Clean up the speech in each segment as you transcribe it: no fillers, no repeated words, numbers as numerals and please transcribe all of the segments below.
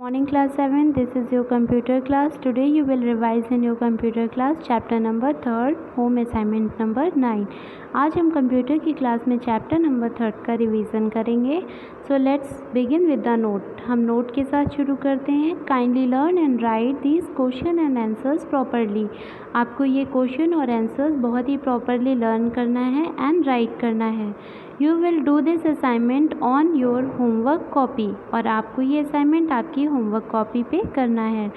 Morning class 7, this is your computer class. Today you will revise in your computer class chapter number 3rd, home assignment number 9. आज हम computer की class में chapter number 3rd का revision करेंगे. So let's begin with the note. हम note के साथ शुरू करते हैं. Kindly learn and right these question and answers properly. आपको ये क्वेश्चन और आंसर्स बहुत ही प्रॉपरली लर्न करना है एंड राइट करना है. You will do this assignment on your homework copy. और आपको ये असाइनमेंट आपकी होमवर्क कॉपी पे करना है.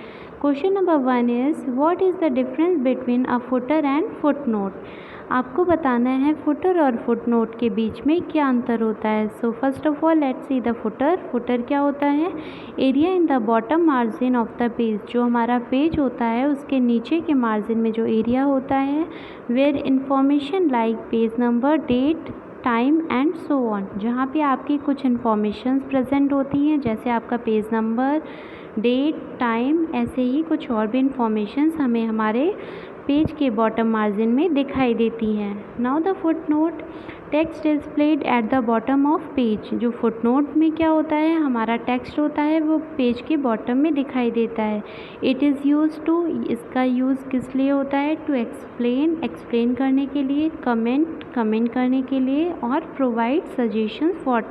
Question number 1 is what is the difference between a footer and foot note. आपको बताना है फुटर और फुट नोट के बीच में क्या अंतर होता है. So first of all let's see the footer. Footer क्या होता है? Area in the bottom margin of the page. जो हमारा पेज होता है उसके नीचे के मार्जिन में जो एरिया होता है, where information like page number, date, time and so on. जहाँ पे आपकी कुछ इन्फॉर्मेशंस प्रेजेंट होती हैं, जैसे आपका पेज नंबर, डेट, टाइम, ऐसे ही कुछ और भी इन्फॉर्मेशंस हमें हमारे पेज के बॉटम मार्जिन में दिखाई देती हैं. Now the foot note. Text displayed at the bottom of page. जो फुट नोट में क्या होता है, हमारा टेक्स्ट होता है वो पेज के बॉटम में दिखाई देता है. It is use to. इसका यूज़ किस लिए होता है? टू एक्सप्लेन करने के लिए, कमेंट करने के लिए, और प्रोवाइड सजेशंस फॉर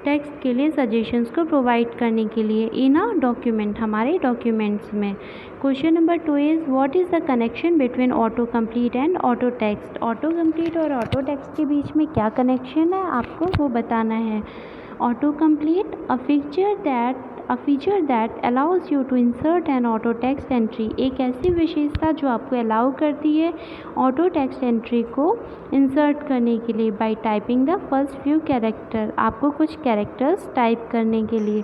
टेक्स्ट के लिए सजेशंस को प्रोवाइड करने के लिए इन अ डॉक्यूमेंट, हमारे डॉक्यूमेंट्स में. Question number 2 is what is the connection between auto complete and auto text. Auto complete और ऑटो टेक्स्ट के बीच में क्या कनेक्शन है आपको वो बताना है. Auto complete, a feature that allows you to insert an auto text entry. एक ऐसी विशेषता जो आपको अलाउ करती है ऑटो टेक्स्ट एंट्री को इंसर्ट करने के लिए by typing the first few character. आपको कुछ कैरेक्टर्स टाइप करने के लिए.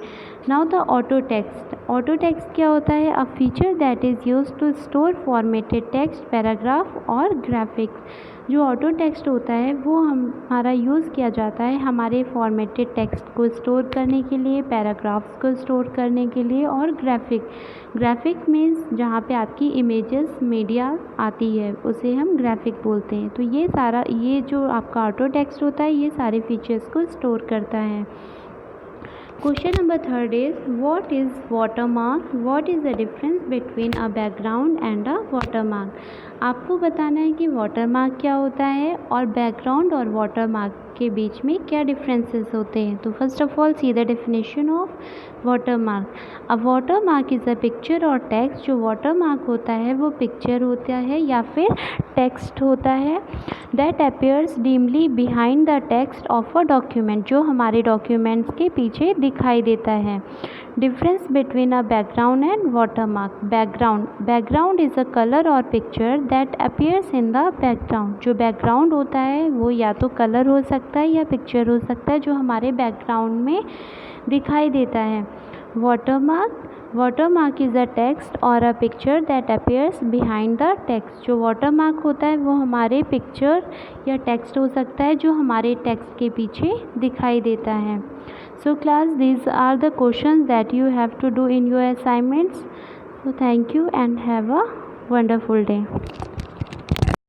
Now the auto text. Auto text क्या होता है? A feature that is use to store formatted text, paragraph और ग्राफिक्स. जो ऑटो टेक्स्ट होता है वो हमारा यूज़ किया जाता है हमारे फॉर्मेटेड टेक्स्ट को स्टोर करने के लिए, पैराग्राफ्स को स्टोर करने के लिए, और ग्राफिक मीन्स जहाँ पे आपकी इमेजेस मीडिया आती है उसे हम ग्राफिक बोलते हैं. तो ये जो आपका ऑटो टेक्स्ट होता है ये सारे फीचर्स को स्टोर करता है. Question number 3 is what is watermark. What is the difference between a background and a watermark. आपको बताना है कि वाटरमार्क क्या होता है और बैकग्राउंड और वाटरमार्क के बीच में क्या डिफरेंसेस होते हैं. तो first of all see the definition of watermark. A watermark is a picture और टेक्स्ट. जो वाटरमार्क होता है वो पिक्चर होता है या फिर टेक्स्ट होता है that appears dimly behind the text of a document. जो हमारे डॉक्यूमेंट्स के पीछे दिखाई देता है. Difference between a background and watermark. Background is a colour और picture that appears in the background. जो बैकग्राउंड होता है वो या तो कलर हो सकता है या पिक्चर हो सकता है जो हमारे बैकग्राउंड में दिखाई देता है. वाटरमार्क इज़ अ टेक्स्ट और a picture that appears behind the text. जो वाटरमार्क होता है वो हमारे पिक्चर या टेक्स्ट हो सकता है जो हमारे टेक्स्ट के पीछे दिखाई देता है. So class, these are the questions that you have to do in your assignments. So thank you and have a wonderful day.